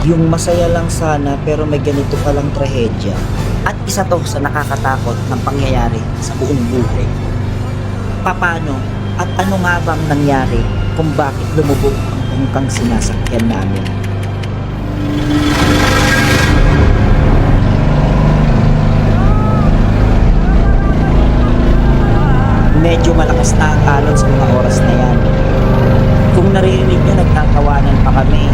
Yung masaya lang sana pero may ganito palang trahedya. At isa to sa nakakatakot ng pangyayari sa buong buhay. Paano at ano nga bang nangyari kung bakit lumubog ang bangkang sinasakyan namin? Medyo malakas na ang alon sa mga oras na yan. Kung naririnig nyo, nagtatawanan pa kami.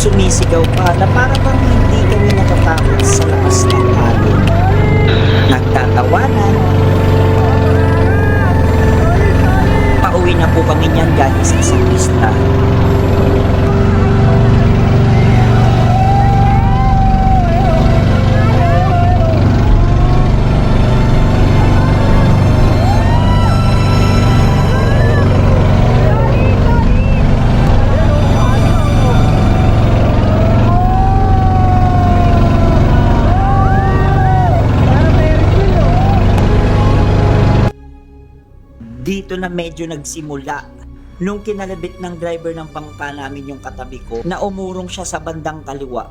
Sumisigaw pa na para bang hindi kami natatakot sa lakas ng alon. Nagtatawanan. Pauwi na po kami niyan galing sa isang pista. Dito na medyo nagsimula. Nung kinalabit ng driver ng bangka namin yung katabi ko, na umurong siya sa bandang kaliwa.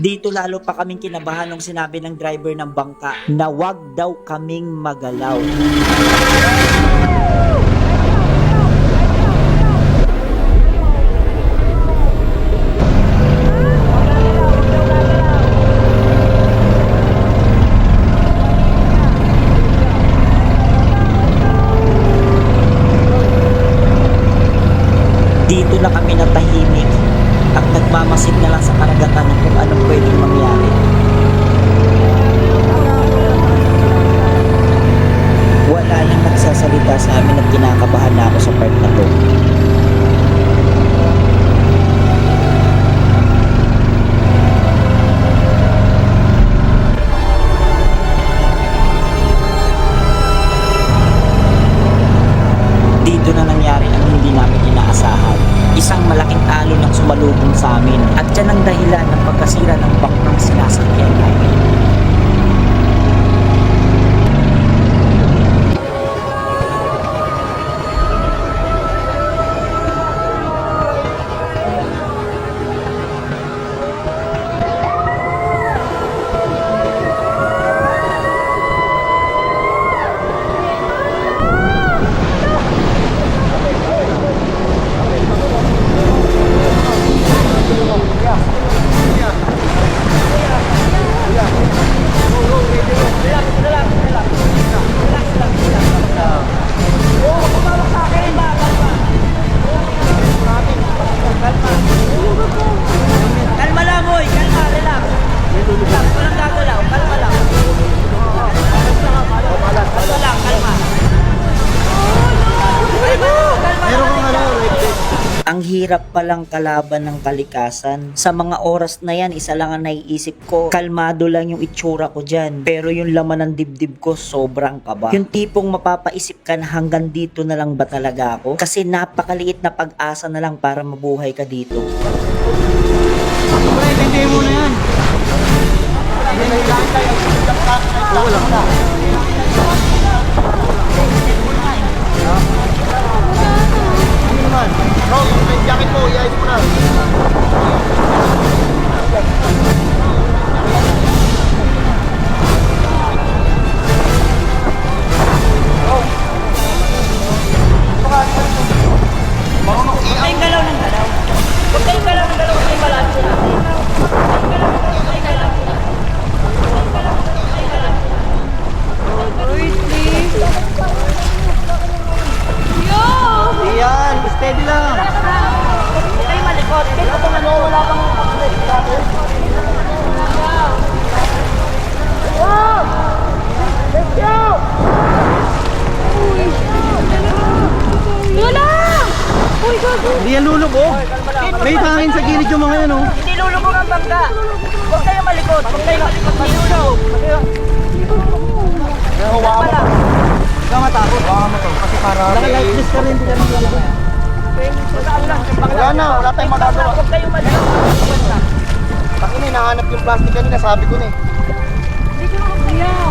Dito lalo pa kaming kinabahan nung sinabi ng driver ng bangka na wag daw kaming magalaw. Dito na kami natahimik at nagmamasid na lang sa karagatan ng kung anong pwedeng mangyari. Wala nang nagsasalita sa amin at kinakabahan na ako sa part na to. Dito na nangyari ang hindi namin inaasahan. Isang malaking alon ang sumalubong sa amin at yan ang dahilan ng pagkasira ng bangkang sinasakyan namin. Kalma lang, boy. Kalma, relax. Relax, walang gagalaw. Kalma lang. Kalma lang, kalma. Ang hirap palang kalaban ng kalikasan. Sa mga oras na yan, isa lang ang naiisip ko. Kalmado lang yung itsura ko dyan. Pero yung laman ng dibdib ko, sobrang kaba. Yung tipong mapapaisip ka na hanggang dito na lang ba talaga ako? Kasi napakaliit na pag-asa na lang para mabuhay ka dito. Hindi mo na yan. Wala ka. Bro, yung jacket mo, iayos mo na. Huwag kayong galaw ng galaw. Huwag kayong galaw ng galaw. Huwag kayong balanso natin. Yan, steady lang. Huwag kayong malikot. Kaya kung ano, wala pang wow! Let's go! Wala! Uy, gago! Hindi yan lulubog. May hangin sa gilid yung mga yan, oh. Hindi lulubog ang bangka. Huwag kayong malikot. Huwag kayo malinulog. Hawakan mo to. Huwag kang matakot. Hawakan mo to. Kasi para Naka-lifeless ka rin. wala na, wala tayong magagawa. Huwag kayo malinulog. Takin na, hinahanap yung plastic kanina, sabi ko na eh. Hindi ko naman kaya.